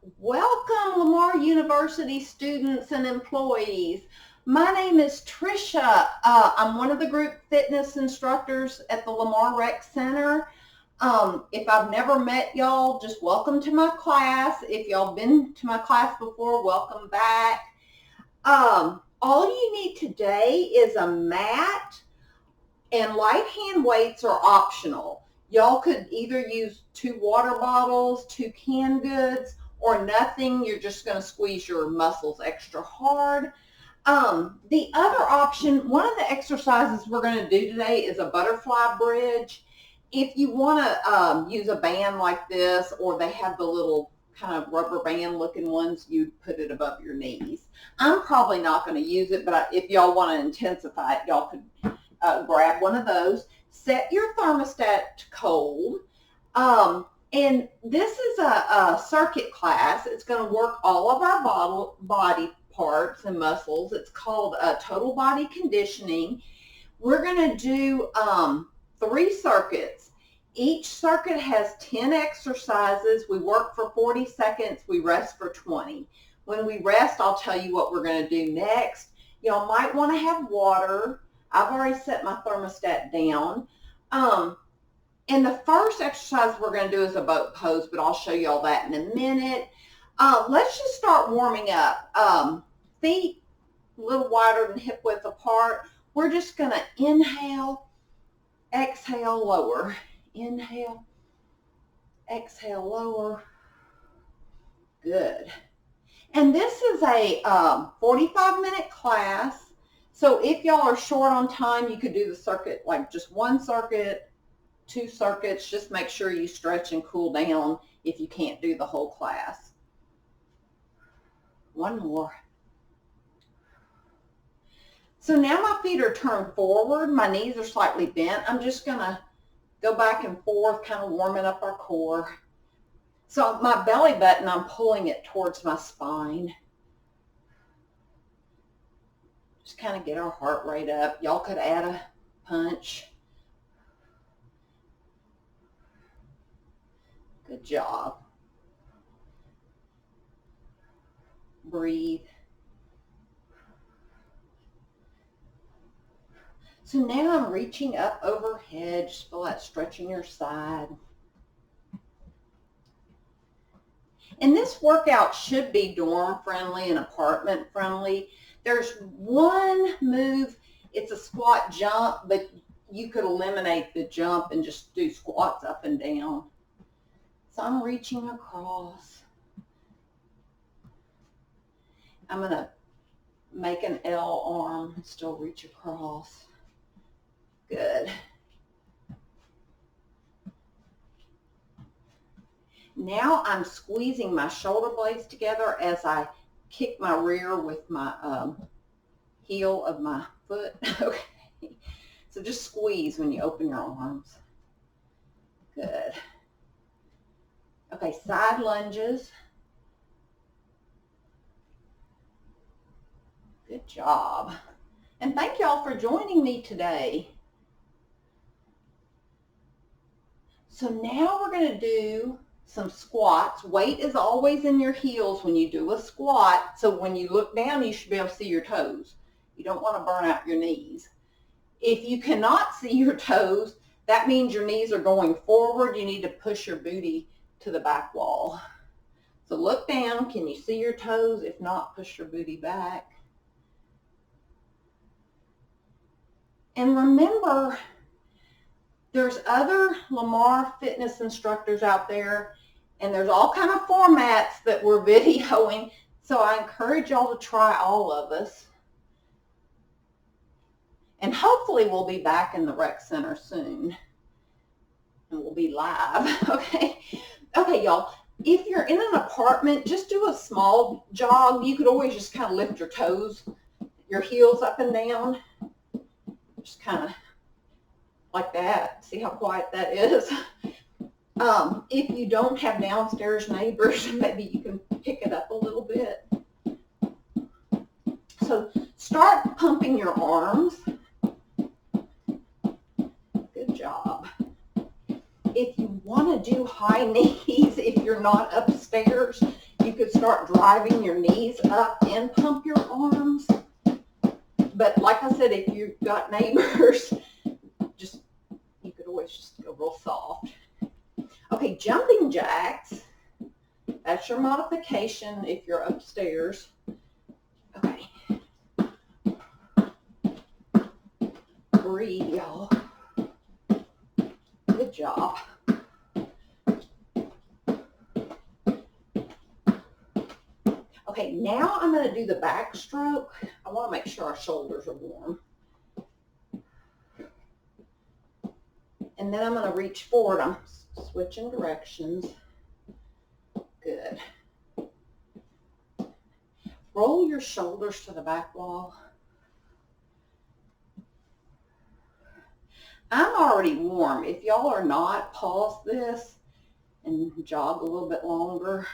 Welcome, Lamar University students and employees. My name is Trisha. I'm one of the group fitness instructors at the Lamar Rec Center. If I've never met y'all, just welcome to my class. If y'all been to my class before, welcome back. All you need today is a mat, and light hand weights are optional. Y'all could either use 2 water bottles, 2 canned goods, or nothing. You're just going to squeeze your muscles extra hard. The other option, one of the exercises we're going to do today is a butterfly bridge. If you want to use a band like this, or they have the little kind of rubber band looking ones, you put it above your knees. I'm probably not going to use it, but if y'all want to intensify it, y'all could grab one of those. Set your thermostat to cold. And this is a circuit class. It's going to work all of our body parts and muscles. It's called total body conditioning. We're going to do 3 circuits. Each circuit has 10 exercises. We work for 40 seconds. We rest for 20. When we rest, I'll tell you what we're going to do next. Y'all might want to have water. I've already set my thermostat down. And the first exercise we're going to do is a boat pose, but I'll show you all that in a minute. Let's just start warming up. Feet a little wider than hip width apart. We're just going to inhale, exhale, lower. Inhale, exhale, lower. Good. And this is a 45-minute class. So if y'all are short on time, you could do the circuit, like just 1 circuit, 2 circuits. Just make sure you stretch and cool down if you can't do the whole class. 1 more. So now my feet are turned forward. My knees are slightly bent. I'm just going to go back and forth, kind of warming up our core. So my belly button, I'm pulling it towards my spine. Just kind of get our heart rate up. Y'all could add a punch. Good job. Breathe. So now I'm reaching up overhead. Just feel that stretching your side. And this workout should be dorm friendly and apartment friendly. There's one move. It's a squat jump, but you could eliminate the jump and just do squats up and down. So I'm reaching across. I'm going to make an L arm and still reach across. Good. Now I'm squeezing my shoulder blades together as I kick my rear with my heel of my foot. Okay. So just squeeze when you open your arms. Good. Okay, side lunges. Good job. And thank y'all for joining me today. So now we're going to do some squats. Weight is always in your heels when you do a squat. So when you look down, you should be able to see your toes. You don't want to burn out your knees. If you cannot see your toes, that means your knees are going forward. You need to push your booty to the back wall. So look down. Can you see your toes? If not, push your booty back. And remember, there's other Lamar fitness instructors out there, and there's all kind of formats that we're videoing. So I encourage y'all to try all of us. And hopefully we'll be back in the rec center soon. And we'll be live, okay? Okay, y'all, if you're in an apartment, just do a small jog. You could always just kind of lift your toes, your heels up and down. Just kind of like that. See how quiet that is? If you don't have downstairs neighbors, maybe you can pick it up a little bit. So start pumping your arms. Good job. If you want to do high knees, if you're not upstairs, you could start driving your knees up and pump your arms. But like I said, if you've got neighbors, you could always just go real soft. Okay, jumping jacks. That's your modification if you're upstairs. Okay. Breathe, y'all. Good job. Okay, now I'm going to do the backstroke. I want to make sure our shoulders are warm. And then I'm going to reach forward. I'm switching directions. Good. Roll your shoulders to the back wall. I'm already warm. If y'all are not, pause this and jog a little bit longer.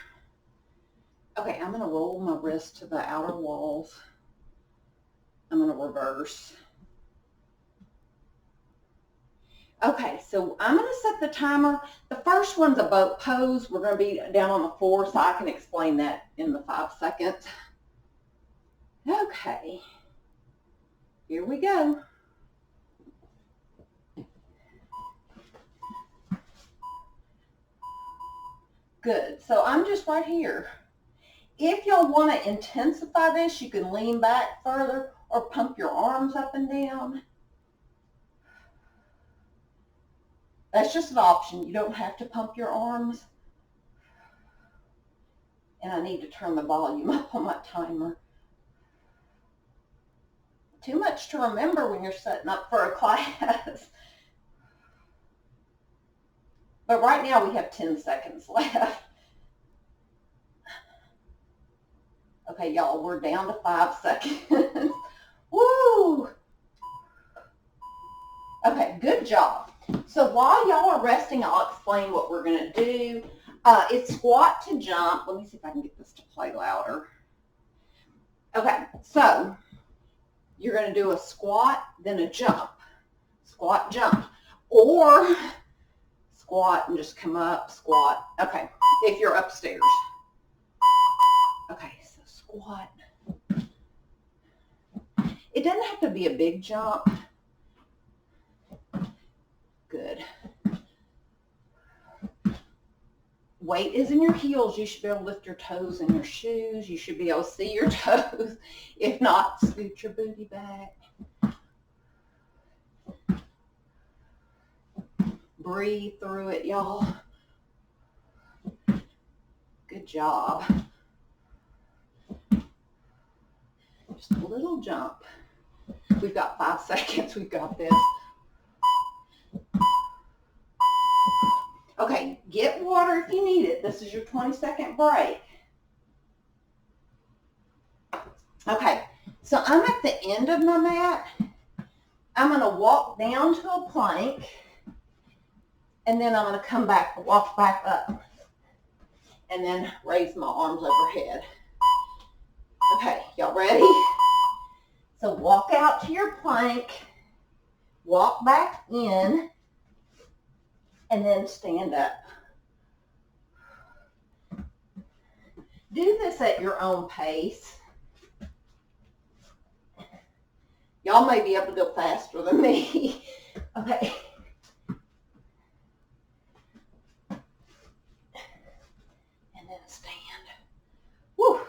Okay, I'm going to roll my wrist to the outer walls. I'm going to reverse. Okay, so I'm going to set the timer. The first one's a boat pose. We're going to be down on the floor, so I can explain that in the 5 seconds. Okay, here we go. Good, so I'm just right here. If y'all want to intensify this, you can lean back further or pump your arms up and down. That's just an option. You don't have to pump your arms. And I need to turn the volume up on my timer. Too much to remember when you're setting up for a class. But right now we have 10 seconds left. Okay, y'all, we're down to 5 seconds. Woo! Okay, good job. So while y'all are resting, I'll explain what we're going to do. It's squat to jump. Let me see if I can get this to play louder. Okay, so you're going to do a squat, then a jump. Squat, jump. Or squat and just come up, squat. Okay, if you're upstairs. Okay, so squat. It doesn't have to be a big jump. Good. Weight is in your heels. You should be able to lift your toes in your shoes. You should be able to see your toes. If not, scoot your booty back. Breathe through it, y'all. Good job. Just a little jump. We've got 5 seconds. We've got this. Okay, get water if you need it. This is your 20-second break. Okay, so I'm at the end of my mat. I'm going to walk down to a plank, and then I'm going to come back, walk back up, and then raise my arms overhead. Okay, y'all ready? So walk out to your plank, walk back in, and then stand up. Do this at your own pace. Y'all may be able to go faster than me. Okay. And then stand. Woo.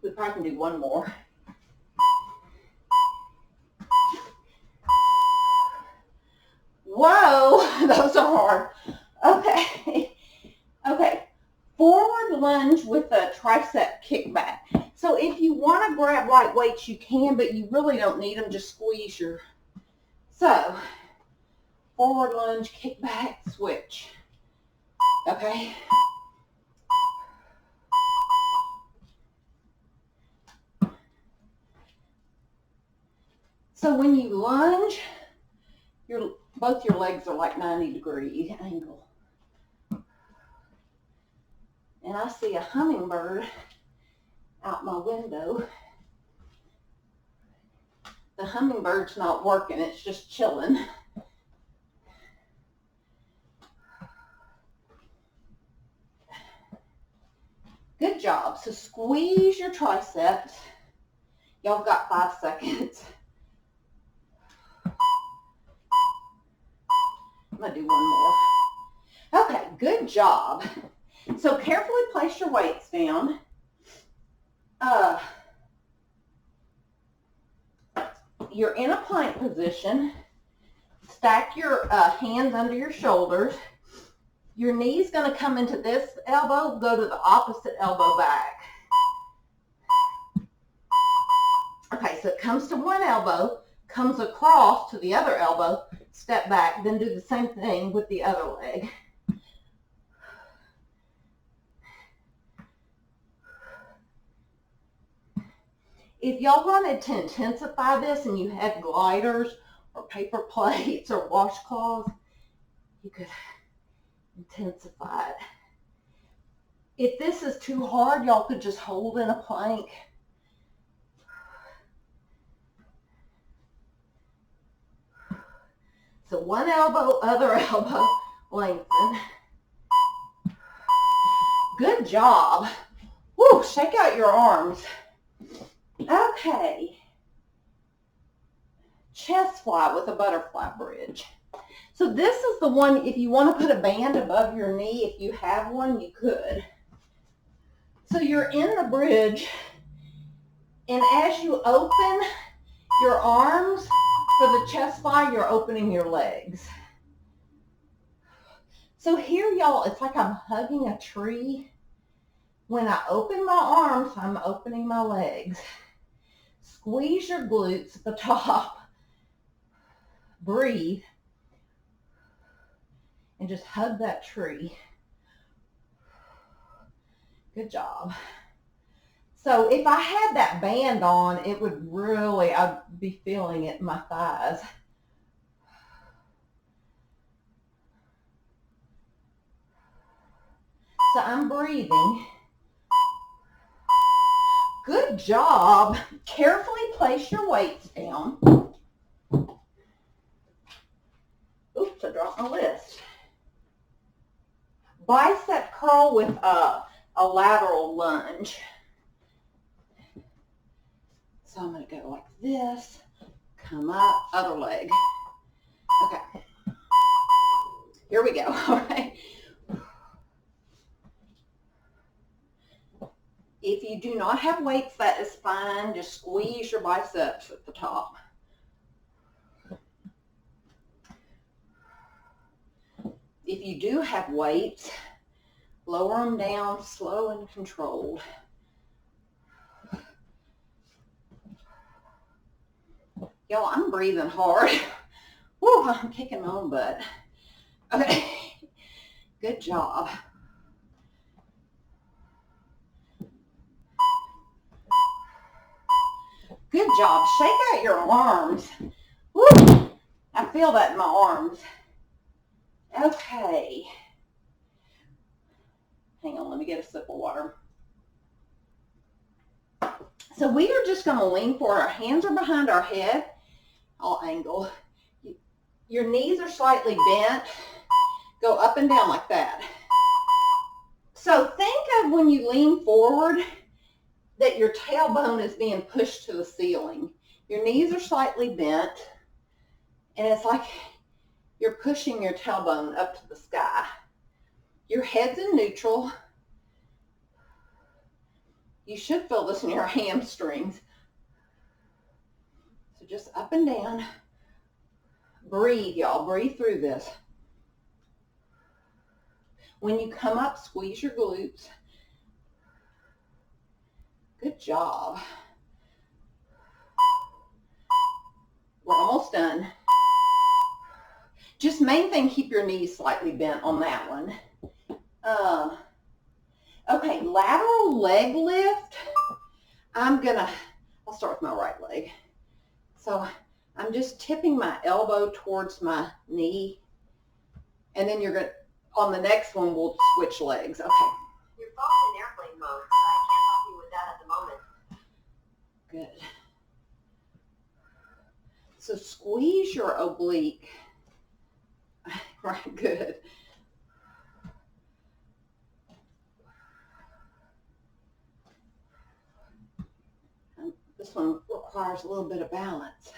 We probably can do one more. Whoa, those are hard. Okay. Okay. Forward lunge with a tricep kickback. So if you want to grab light weights, you can, but you really don't need them. Just squeeze your. So, forward lunge, kickback, switch. Okay. So when you lunge, both your legs are like 90-degree angle. And I see a hummingbird out my window. The hummingbird's not working, it's just chilling. job. So squeeze your triceps. Y'all got 5 seconds. I'm going to do one more. Okay, good job. So carefully place your weights down. You're in a plank position. Stack your hands under your shoulders. Your knee's going to come into this elbow, go to the opposite elbow back. Okay, so it comes to one elbow, comes across to the other elbow, step back, then do the same thing with the other leg. If y'all wanted to intensify this and you had gliders or paper plates or washcloths, you could intensify it. If this is too hard, y'all could just hold in a plank. So one elbow, other elbow, lengthen. Good job. Woo, shake out your arms. Okay. Chest fly with a butterfly bridge. So this is the one, if you want to put a band above your knee, if you have one, you could. So you're in the bridge, and as you open your arms for the chest fly, you're opening your legs. So here, y'all, it's like I'm hugging a tree. When I open my arms, I'm opening my legs. Squeeze your glutes at the top. Breathe. And just hug that tree. Good job. So if I had that band on, it would really, I'd be feeling it in my thighs. So I'm breathing. Good job. Carefully place your weights down. Oops, I dropped my list. Bicep curl with a lateral lunge. So I'm going to go like this, come up, other leg. Okay. Here we go. All right. If you do not have weights, that is fine. Just squeeze your biceps at the top. If you do have weights, lower them down, slow and controlled. Y'all, I'm breathing hard. Woo, I'm kicking my own butt. Okay, good job. Good job. Shake out your arms. Woo, I feel that in my arms. Okay. Hang on, let me get a sip of water. So we are just going to lean forward. Our hands are behind our head. I'll angle. Your knees are slightly bent. Go up and down like that. So think of when you lean forward that your tailbone is being pushed to the ceiling. Your knees are slightly bent, and it's like you're pushing your tailbone up to the sky. Your head's in neutral. You should feel this in your hamstrings. So just up and down. Breathe, y'all. Breathe through this. When you come up, squeeze your glutes. Good job. We're almost done. Just main thing, keep your knees slightly bent on that one. Okay, lateral leg lift. I'll start with my right leg. So I'm just tipping my elbow towards my knee. And then on the next one, we'll switch legs. Okay. Your phone's in airplane mode, so I can't help you with that at the moment. Good. So squeeze your oblique. Right, good. This one requires a little bit of balance.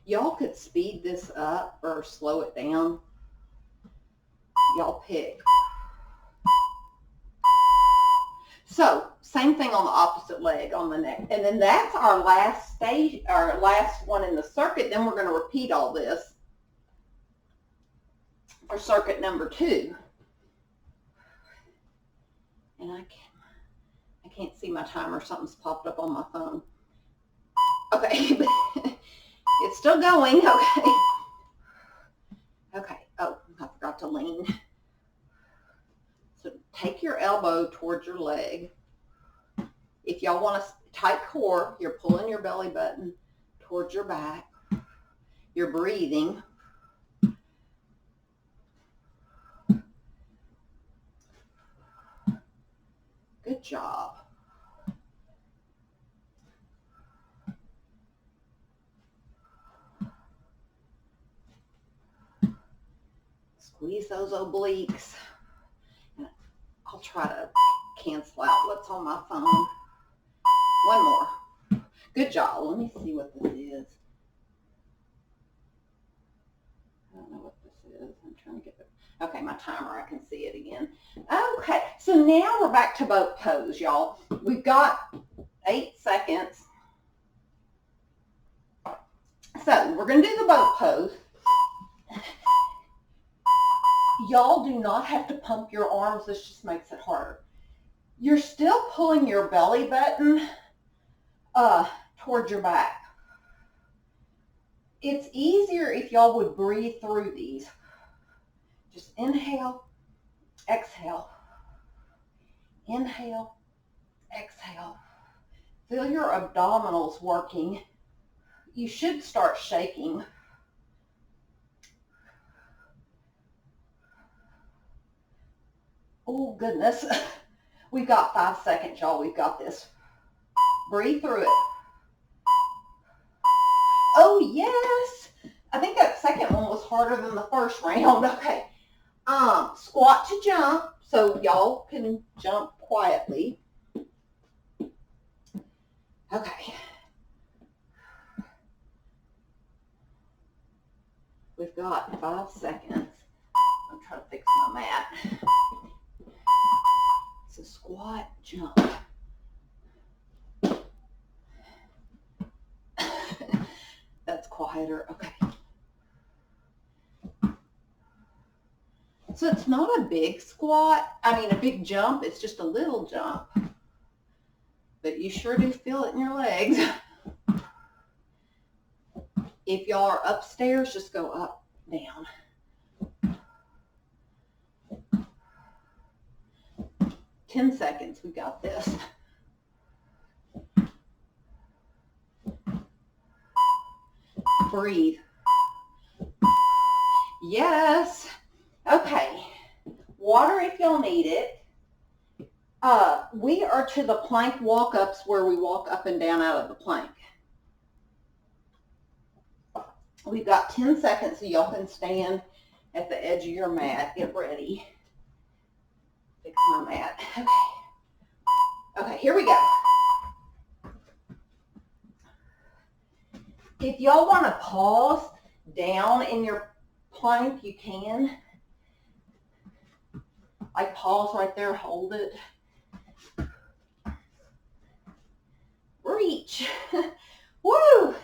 Y'all could speed this up or slow it down. Y'all pick. So same thing on the opposite leg on the neck. And then that's our last stage, our last one in the circuit. Then we're going to repeat all this for circuit number 2. And I can't see my timer. Something's popped up on my phone. Okay, it's still going. Okay. Okay. Oh, I forgot to lean. So take your elbow towards your leg. If y'all want a tight core, you're pulling your belly button towards your back. You're breathing. Good job. Squeeze those obliques. And I'll try to cancel out what's on my phone. One more. Good job. Let me see what this is. I don't know what this is. I'm trying to get it. Okay, my timer, I can see it again. Okay, so now we're back to boat pose, y'all. We've got 8 seconds. So we're going to do the boat pose. Y'all do not have to pump your arms. This just makes it harder. You're still pulling your belly button towards your back. It's easier if y'all would breathe through these. Just inhale, exhale, inhale, exhale. Feel your abdominals working. You should start shaking. Oh, goodness. We've got 5 seconds, y'all. We've got this. Breathe through it. Oh, yes. I think that second one was harder than the first round. Okay. Squat to jump, so y'all can jump quietly. Okay. We've got 5 seconds. I'm trying to fix my mat. So squat, jump. That's quieter. Okay. So it's not a big squat. I mean, a big jump. It's just a little jump. But you sure do feel it in your legs. If y'all are upstairs, just go up, down. 10 seconds. We got this. Breathe. Yes. Okay. Water if y'all need it. We are to the plank walk-ups where we walk up and down out of the plank. We've got 10 seconds so y'all can stand at the edge of your mat. Get ready. Fix my mat. Okay. Okay, here we go. If y'all want to pause down in your plank, you can. Like pause right there, hold it. Reach. Woo!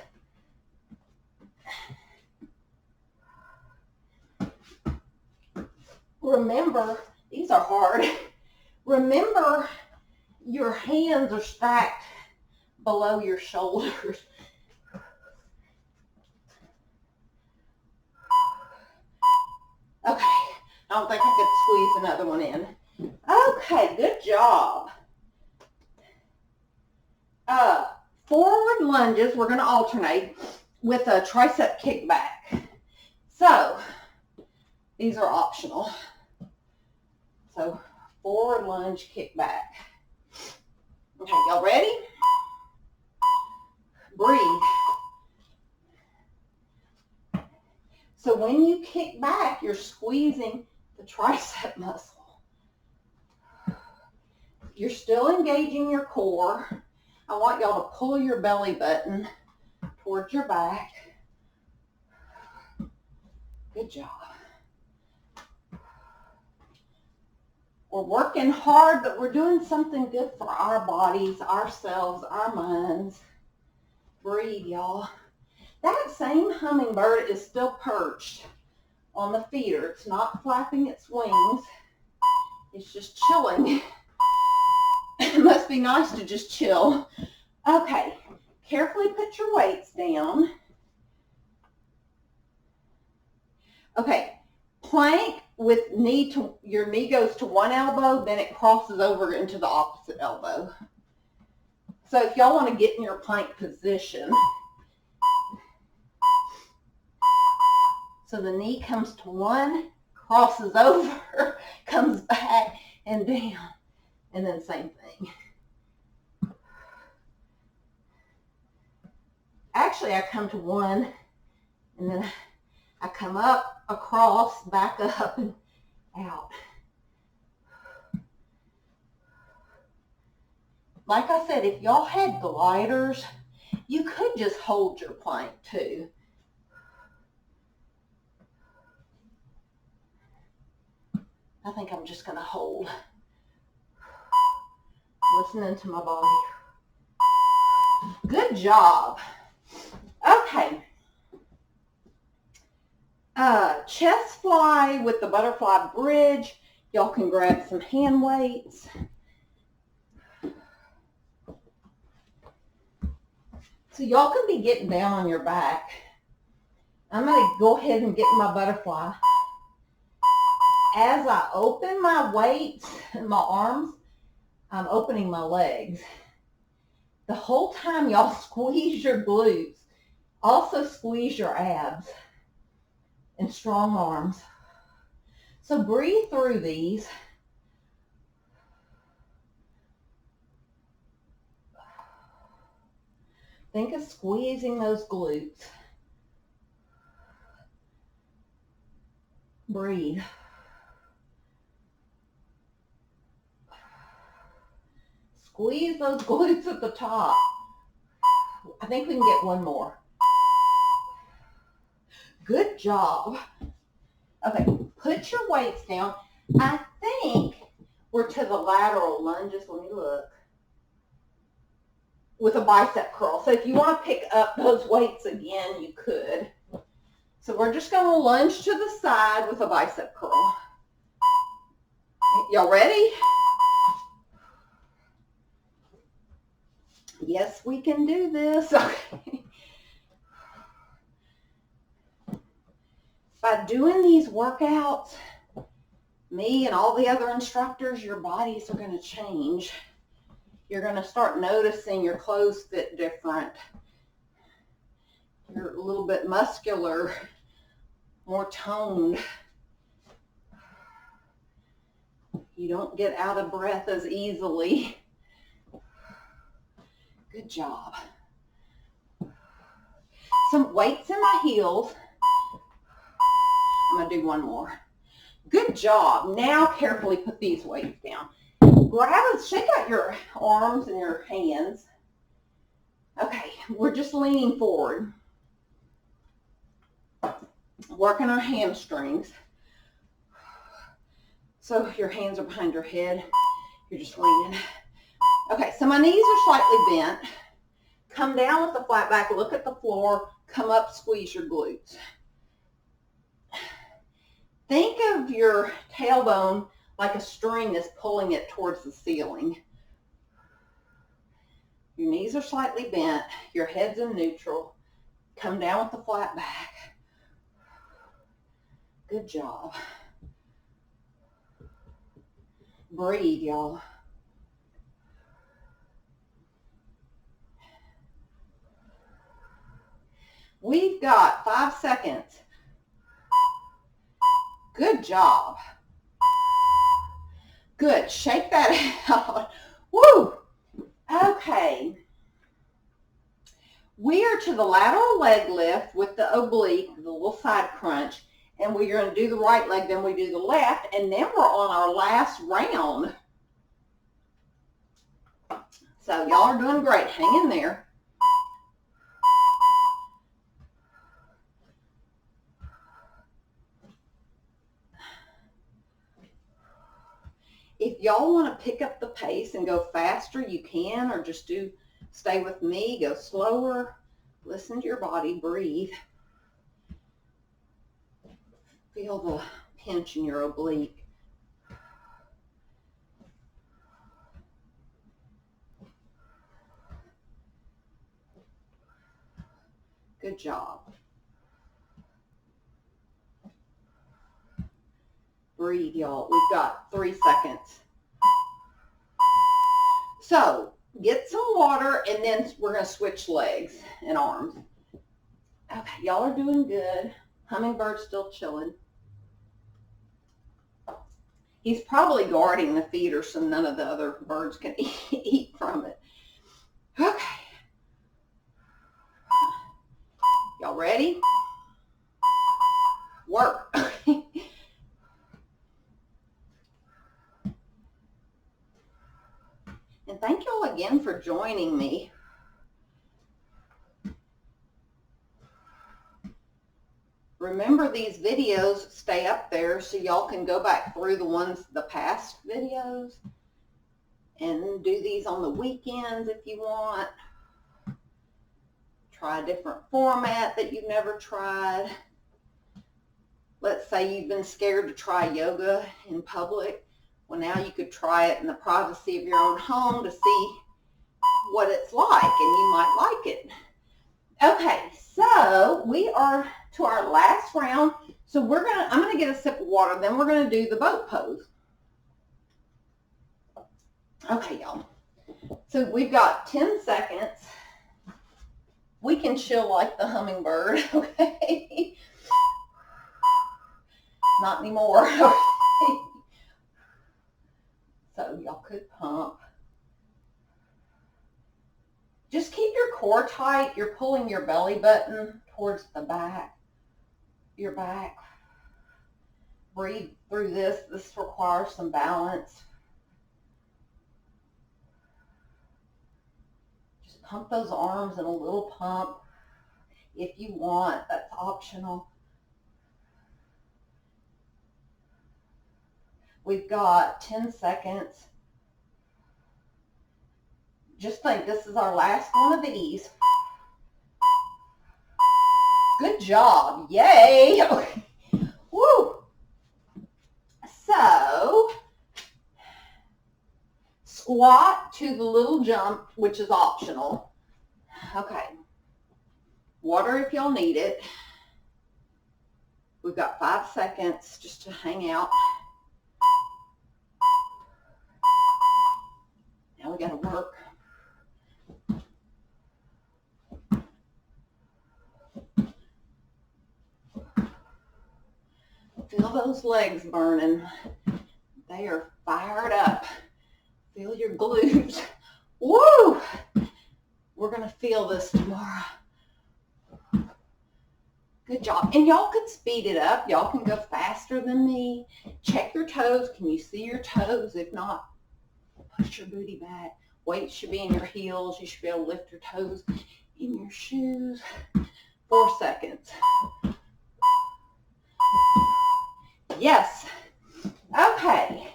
Remember, these are hard. Remember, your hands are stacked below your shoulders. Okay, I don't think I could squeeze another one in. Okay, good job. Forward lunges, we're going to alternate with a tricep kickback. So, these are optional. So, forward lunge, kickback. Okay, y'all ready? Breathe. So when you kick back, you're squeezing the tricep muscle. You're still engaging your core. I want y'all to pull your belly button towards your back. Good job. We're working hard, but we're doing something good for our bodies, ourselves, our minds. Breathe, y'all. That same hummingbird is still perched on the feeder. It's not flapping its wings. It's just chilling. It must be nice to just chill. Okay, carefully put your weights down. Okay, plank with your knee goes to one elbow, then it crosses over into the opposite elbow. So if y'all want to get in your plank position, so the knee comes to one, crosses over, comes back and down, and then same thing. Actually, I come to one, and then I come up, across, back up, and out. Like I said, if y'all had gliders, you could just hold your plank too. I think I'm just going to hold. Listening to my body. Good job. Okay. Chest fly with the butterfly bridge. Y'all can grab some hand weights. So y'all can be getting down on your back. I'm going to go ahead and get my butterfly. As I open my weights in my arms, I'm opening my legs. The whole time y'all squeeze your glutes. Also squeeze your abs and strong arms. So breathe through these. Think of squeezing those glutes. Breathe. Squeeze those glutes at the top. I think we can get one more. Good job. Okay, put your weights down. I think we're to the lateral lunges. Let me look. With a bicep curl. So if you want to pick up those weights again, you could. So we're just going to lunge to the side with a bicep curl. Y'all ready? Yes, we can do this. Okay. By doing these workouts, me and all the other instructors, your bodies are going to change. You're going to start noticing your clothes fit different. You're a little bit muscular, more toned. You don't get out of breath as easily. Good job. Some weights in my heels. I'm going to do one more. Good job. Now carefully put these weights down. Shake out your arms and your hands. Okay, we're just leaning forward. Working our hamstrings. So your hands are behind your head. You're just leaning. Okay, so my knees are slightly bent. Come down with the flat back, look at the floor, come up, squeeze your glutes. Think of your tailbone like a string is pulling it towards the ceiling. Your knees are slightly bent, your head's in neutral. Come down with the flat back. Good job. Breathe, y'all. We've got 5 seconds. Good job. Good. Shake that out. Woo! Okay. We are to the lateral leg lift with the oblique, the little side crunch, and we're going to do the right leg, then we do the left, and then we're on our last round. So y'all are doing great. Hang in there. If y'all want to pick up the pace and go faster, you can, or just stay with me, go slower. Listen to your body, breathe. Feel the pinch in your oblique. Good job. Breathe, y'all. We've got 3 seconds. So get some water, and then we're going to switch legs and arms. Okay, y'all are doing good. Hummingbird's still chilling. He's probably guarding the feeder so none of the other birds can eat from it. Okay. Y'all ready? Work. And thank y'all again for joining me. Remember, these videos stay up there so y'all can go back through the past videos and do these on the weekends if you want. Try a different format that you've never tried. Let's say you've been scared to try yoga in public. Well, now you could try it in the privacy of your own home to see what it's like, and you might like it. Okay, so we are to our last round. So I'm gonna get a sip of water, then we're gonna do the boat pose. Okay, y'all. So we've got 10 seconds. We can chill like the hummingbird, okay? Not anymore. Okay. So y'all could pump. Just keep your core tight. You're pulling your belly button towards the back, your back. Breathe through this. This requires some balance. Just pump those arms in a little pump if you want. That's optional. We've got 10 seconds. Just think this is our last one of these. Good job. Yay. Woo. So, squat to the little jump, which is optional. Okay. Water if y'all need it. We've got 5 seconds just to hang out. Now we got to work. Feel those legs burning. They are fired up. Feel your glutes. Woo! We're going to feel this tomorrow. Good job. And y'all can speed it up. Y'all can go faster than me. Check your toes. Can you see your toes? If not, push your booty back. Weight should be in your heels. You should be able to lift your toes in your shoes. 4 seconds. Yes. Okay.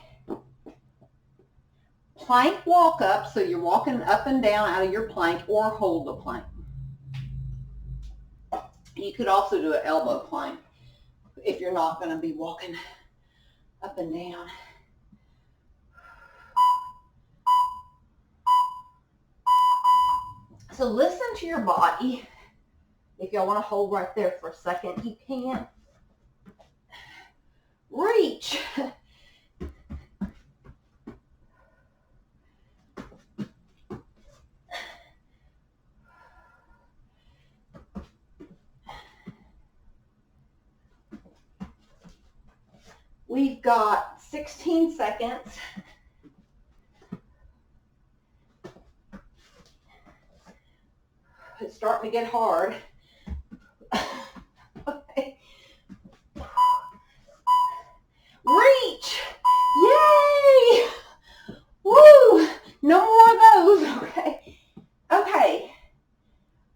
Plank walk up. So you're walking up and down out of your plank, or hold the plank. You could also do an elbow plank if you're not going to be walking up and down. So listen to your body. If y'all want to hold right there for a second, you can. Reach. We've got 16 seconds. It's starting to get hard. Okay. Reach. Yay. Woo. No more of those. Okay. Okay.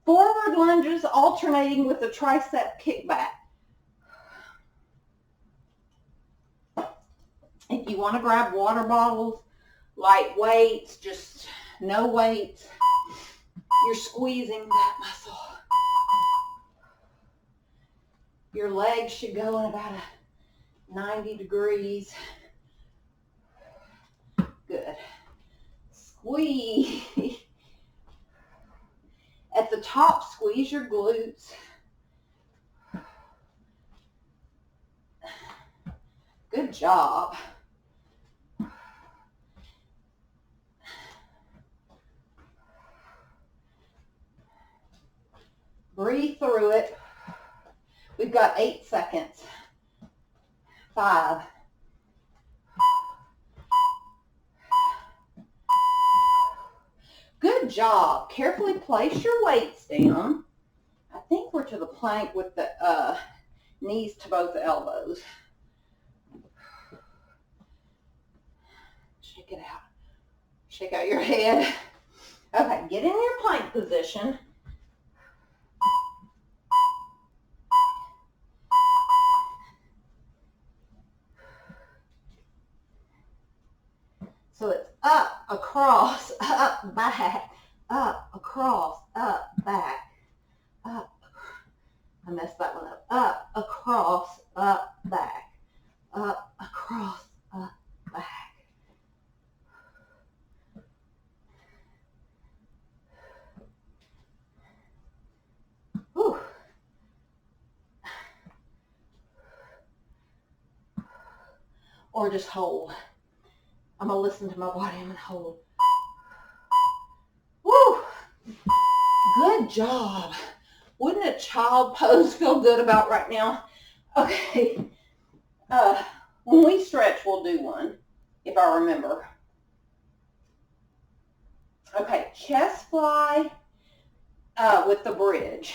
Forward lunges alternating with a tricep kickback. If you want to grab water bottles, light weights, just no weights, you're squeezing that muscle. Your legs should go in about 90 degrees. Good. Squeeze. At the top, squeeze your glutes. Good job. Breathe through it. We've got 8 seconds. 5. Good job. Carefully place your weights down. I think we're to the plank with the knees to both elbows. Shake it out. Shake out your head. Okay, get in your plank position. So it's up, across, up, back, up, across, up, back, up. I messed that one up, across, up, back, up, across, up, back. Whew. Or just hold. I'm going to listen to my body. I'm going to hold. Woo! Good job. Wouldn't a child pose feel good about right now? Okay. When we stretch, we'll do one, if I remember. Okay, chest fly with the bridge.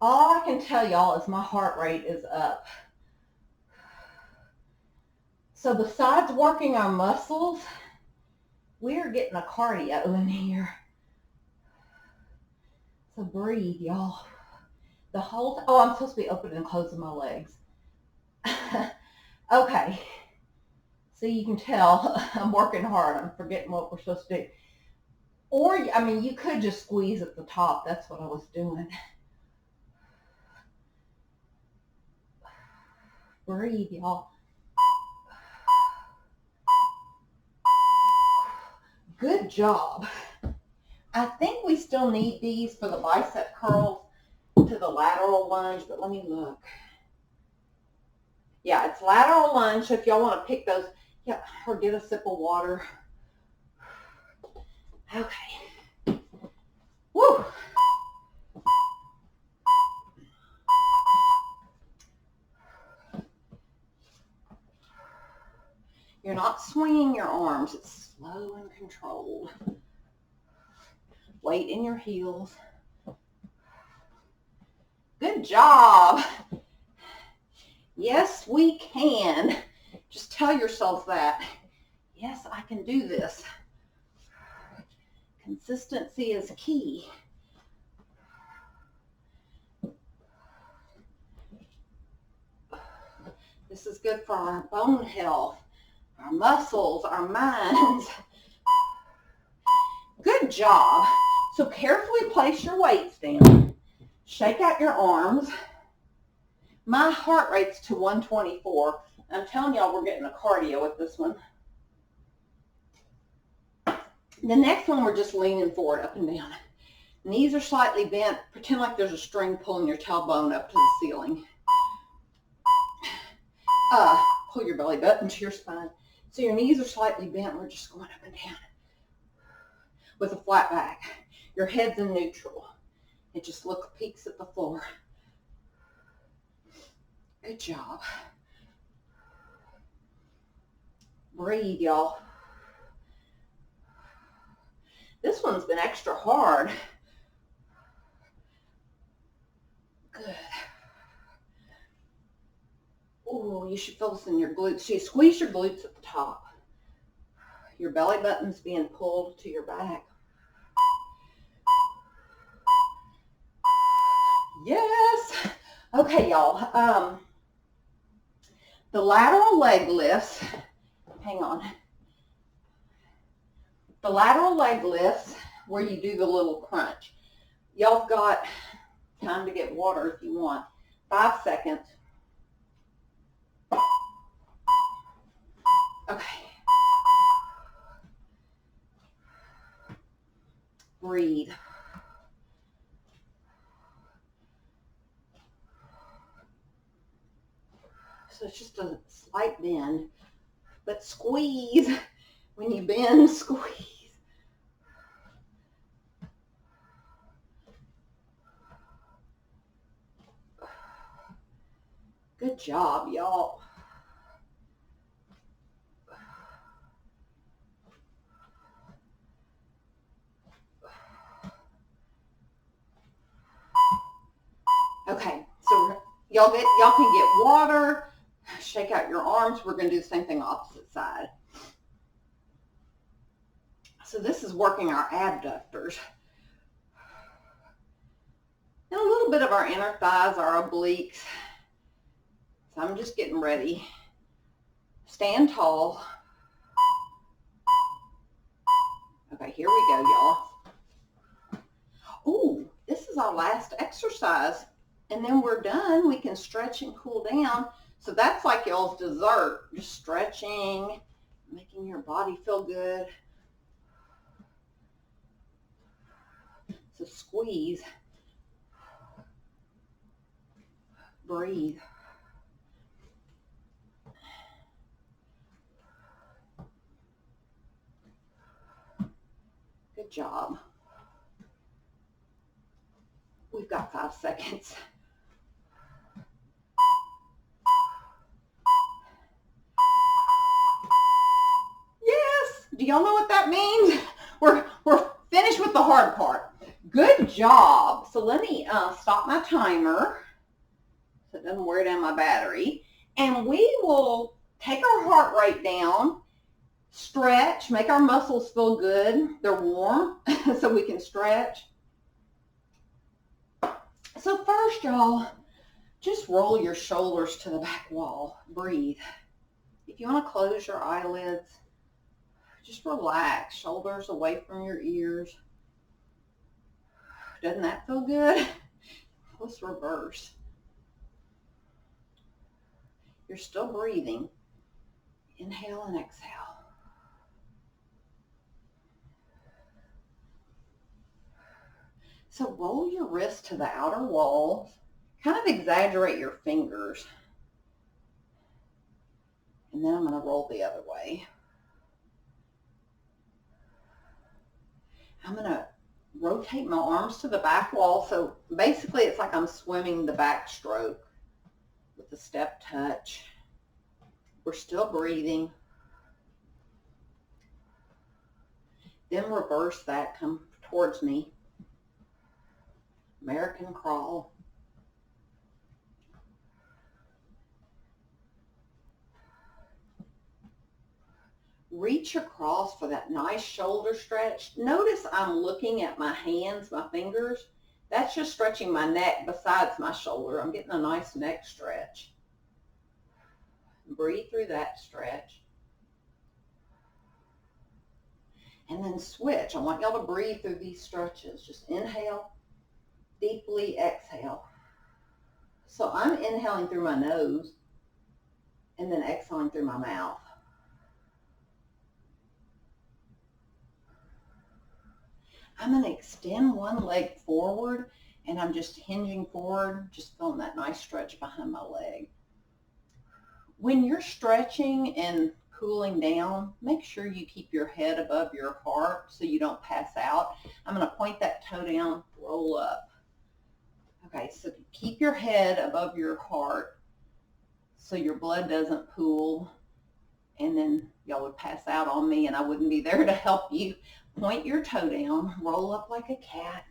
All I can tell y'all is my heart rate is up. So besides working our muscles, we are getting a cardio in here. So breathe, y'all. The whole oh, I'm supposed to be opening and closing my legs. Okay. So you can tell I'm working hard. I'm forgetting what we're supposed to do. Or, I mean, you could just squeeze at the top. That's what I was doing. Breathe, y'all. Good job. I think we still need these for the bicep curls to the lateral lunge, but let me look. Yeah, it's lateral lunge, so if y'all want to pick those, yeah, or get a sip of water. Okay. Woo. You're not swinging your arms. It's slow and controlled. Weight in your heels. Good job. Yes, we can. Just tell yourself that. Yes, I can do this. Consistency is key. This is good for our bone health, our muscles, our minds. Good job. So carefully place your weights down. Shake out your arms. My heart rate's to 124. I'm telling y'all we're getting a cardio with this one. The next one we're just leaning forward, up and down. Knees are slightly bent. Pretend like there's a string pulling your tailbone up to the ceiling. Pull your belly button to your spine. So your knees are slightly bent. We're just going up and down with a flat back. Your head's in neutral. It just peeks at the floor. Good job. Breathe, y'all. This one's been extra hard. Good. Oh, you should feel this in your glutes. So you squeeze your glutes at the top. Your belly button's being pulled to your back. Yes. Okay, y'all. The lateral leg lifts. Hang on. The lateral leg lifts where you do the little crunch. Y'all got time to get water if you want. 5 seconds. Okay. Breathe. So it's just a slight bend, but squeeze. When you bend, squeeze. Good job, y'all. Okay, so y'all can get water, shake out your arms. We're going to do the same thing opposite side. So this is working our abductors. And a little bit of our inner thighs, our obliques. So I'm just getting ready. Stand tall. Okay, here we go, y'all. Ooh, this is our last exercise. And then we're done. We can stretch and cool down. So that's like y'all's dessert. Just stretching, making your body feel good. So squeeze. Breathe. Good job. We've got 5 seconds. Yes! Do y'all know what that means? We're finished with the hard part. Good job. So let me stop my timer so it doesn't wear down my battery. And we will take our heart rate down, stretch, make our muscles feel good. They're warm, so we can stretch. So first, y'all, just roll your shoulders to the back wall. Breathe. If you want to close your eyelids, just relax. Shoulders away from your ears. Doesn't that feel good? Let's reverse. You're still breathing. Inhale and exhale. So roll your wrist to the outer walls. Kind of exaggerate your fingers. And then I'm going to roll the other way. I'm going to rotate my arms to the back wall. So basically it's like I'm swimming the backstroke with the step touch. We're still breathing. Then reverse that, come towards me. American crawl. Reach across for that nice shoulder stretch. Notice I'm looking at my hands, my fingers. That's just stretching my neck besides my shoulder. I'm getting a nice neck stretch. Breathe through that stretch. And then switch. I want y'all to breathe through these stretches. Just inhale, deeply exhale. So I'm inhaling through my nose and then exhaling through my mouth. I'm going to extend one leg forward and I'm just hinging forward, just feeling that nice stretch behind my leg. When you're stretching and cooling down, make sure you keep your head above your heart so you don't pass out. I'm going to point that toe down, roll up. Okay, so keep your head above your heart so your blood doesn't pool and then y'all would pass out on me and I wouldn't be there to help you. Point your toe down, roll up like a cat.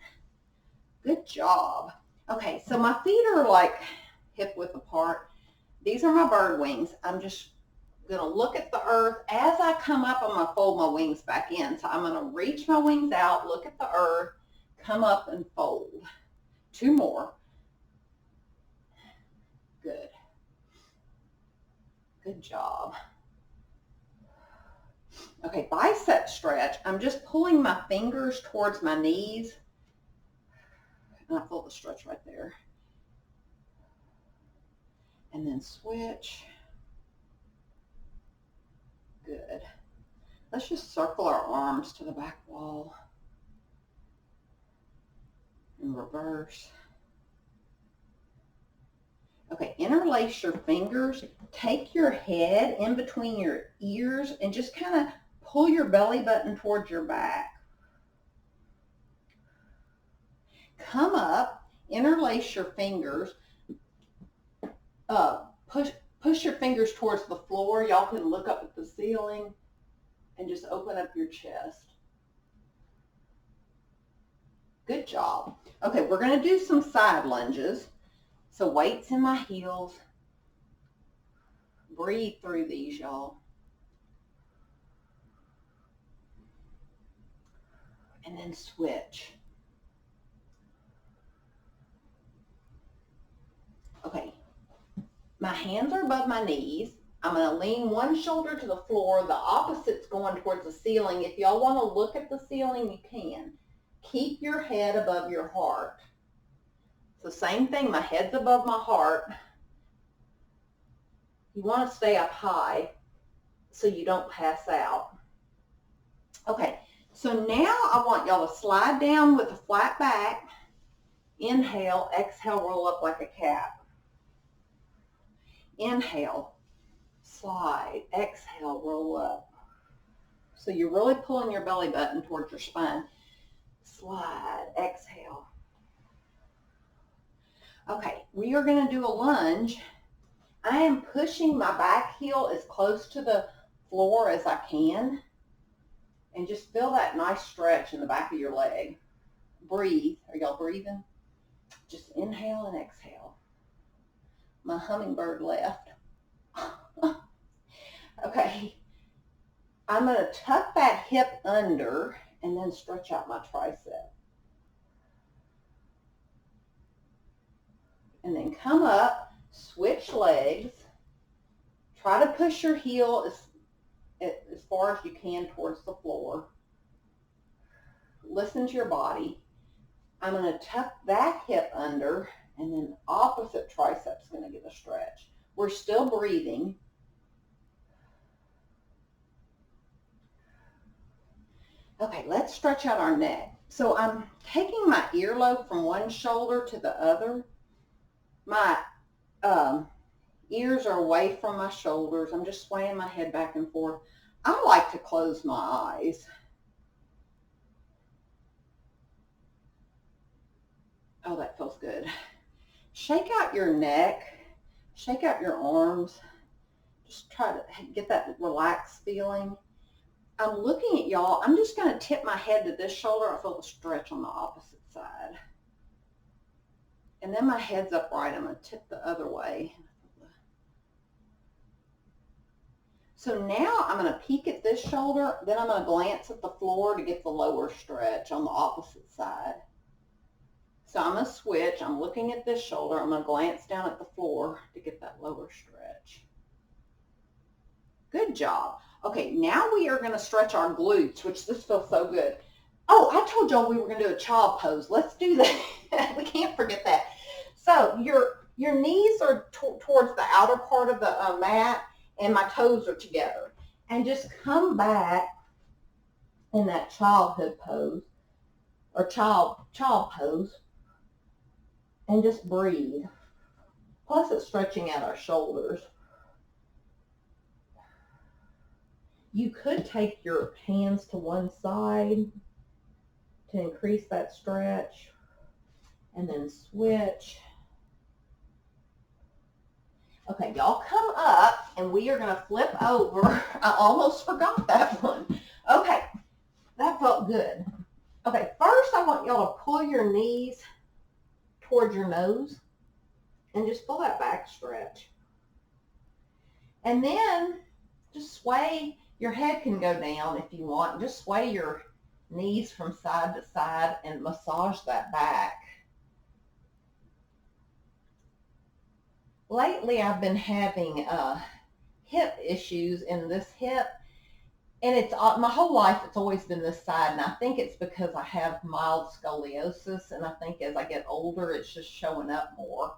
Good job. Okay, so my feet are like hip width apart. These are my bird wings. I'm just going to look at the earth. As I come up, I'm going to fold my wings back in. So I'm going to reach my wings out, look at the earth, come up and fold. 2 more. Good. Good job. Okay, bicep stretch. I'm just pulling my fingers towards my knees. And I feel the stretch right there. And then switch. Good. Let's just circle our arms to the back wall. And reverse. Okay, interlace your fingers. Take your head in between your ears and just kind of pull your belly button towards your back. Come up, interlace your fingers. Push your fingers towards the floor. Y'all can look up at the ceiling and just open up your chest. Good job. Okay, we're going to do some side lunges. So weights in my heels. Breathe through these, y'all. And then switch. Okay, my hands are above my knees. I'm going to lean one shoulder to the floor. The opposite's going towards the ceiling. If y'all want to look at the ceiling, you can. Keep your head above your heart. So same thing, my head's above my heart. You want to stay up high so you don't pass out. Okay, so now I want y'all to slide down with a flat back. Inhale, exhale, roll up like a cat. Inhale, slide, exhale, roll up. So you're really pulling your belly button towards your spine. Slide, exhale. Okay, we are going to do a lunge. I am pushing my back heel as close to the floor as I can. And just feel that nice stretch in the back of your leg. Breathe. Are y'all breathing? Just inhale and exhale. My hummingbird left. Okay. I'm going to tuck that hip under and then stretch out my tricep. And then come up, switch legs. Try to push your heel as far as you can towards the floor. Listen to your body. I'm going to tuck that hip under, and then opposite tricep's going to get a stretch. We're still breathing. Okay, let's stretch out our neck. So I'm taking my earlobe from one shoulder to the other. My ears are away from my shoulders. I'm just swaying my head back and forth. I like to close my eyes. Oh, that feels good. Shake out your neck. Shake out your arms. Just try to get that relaxed feeling. I'm looking at y'all. I'm just going to tip my head to this shoulder. I feel the stretch on the opposite side. And then my head's upright. I'm going to tip the other way. So now I'm going to peek at this shoulder. Then I'm going to glance at the floor to get the lower stretch on the opposite side. So I'm going to switch. I'm looking at this shoulder. I'm going to glance down at the floor to get that lower stretch. Good job. Okay, now we are going to stretch our glutes, which this feels so good. Oh, I told y'all we were going to do a child pose. Let's do that. We can't forget that. So your knees are towards the outer part of the mat, and my toes are together. And just come back in that childhood pose, or child pose, and just breathe. Plus it's stretching out our shoulders. You could take your hands to one side to increase that stretch, and then switch. Okay, y'all come up, and we are going to flip over. I almost forgot that one. Okay, that felt good. Okay, first I want y'all to pull your knees towards your nose and just pull that back stretch. And then just sway. Your head can go down if you want. Just sway your knees from side to side and massage that back. Lately, I've been having hip issues in this hip, and it's my whole life. It's always been this side, and I think it's because I have mild scoliosis, and I think as I get older, it's just showing up more,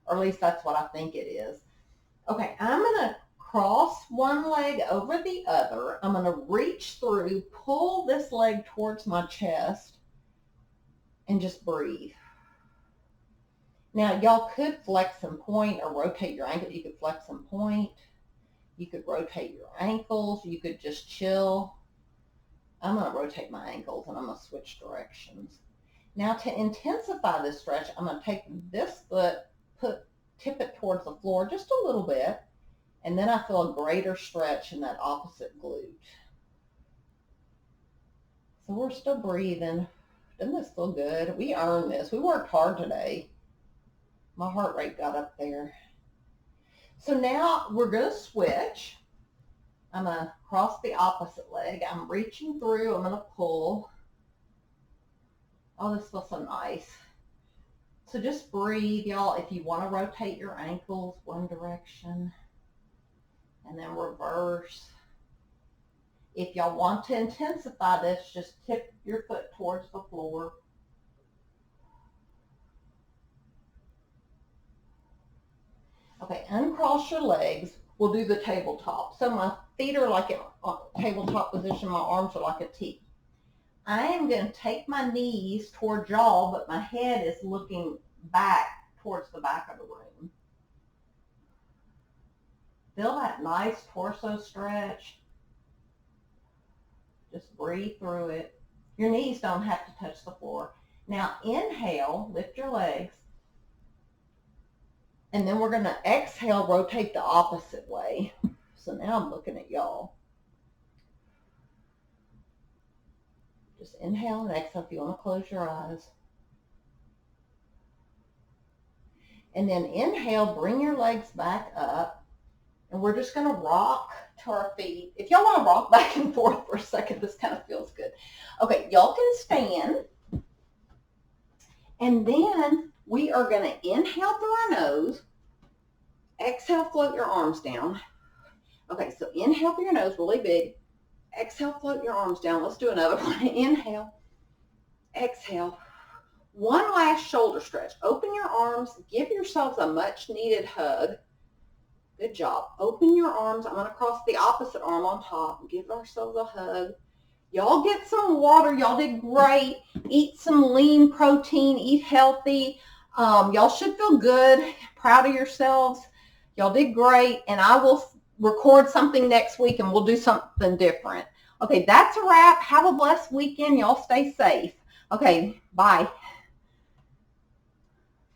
or at least that's what I think it is. Okay, I'm gonna cross one leg over the other. I'm gonna reach through, pull this leg towards my chest, and just breathe. Now, y'all could flex and point or rotate your ankle. You could flex and point. You could rotate your ankles. You could just chill. I'm going to rotate my ankles, and I'm going to switch directions. Now, to intensify this stretch, I'm going to take this foot, tip it towards the floor just a little bit, and then I feel a greater stretch in that opposite glute. So we're still breathing. Doesn't this feel good? We earned this. We worked hard today. My heart rate got up there. So now we're going to switch. I'm going to cross the opposite leg. I'm reaching through. I'm going to pull. Oh, this feels so nice. So just breathe, y'all. If you want to rotate your ankles one direction and then reverse. If y'all want to intensify this, just tip your foot towards the floor. Okay, uncross your legs. We'll do the tabletop. So my feet are like in tabletop position. My arms are like a T. I am going to take my knees towards y'all, but my head is looking back towards the back of the room. Feel that nice torso stretch. Just breathe through it. Your knees don't have to touch the floor. Now inhale, lift your legs. And then we're going to exhale, rotate the opposite way. So now I'm looking at y'all. Just inhale and exhale if you want to close your eyes. And then inhale, bring your legs back up. And we're just going to rock to our feet. If y'all want to rock back and forth for a second, this kind of feels good. Okay, y'all can stand. And then we are going to inhale through our nose. Exhale, float your arms down. Okay, so inhale through your nose really big. Exhale, float your arms down. Let's do another one. Inhale. Exhale. One last shoulder stretch. Open your arms. Give yourselves a much needed hug. Good job. Open your arms. I'm going to cross the opposite arm on top. Give ourselves a hug. Y'all get some water. Y'all did great. Eat some lean protein. Eat healthy. Y'all should feel good. Proud of yourselves. Y'all did great. And I will record something next week and we'll do something different. Okay, that's a wrap. Have a blessed weekend. Y'all stay safe. Okay, bye.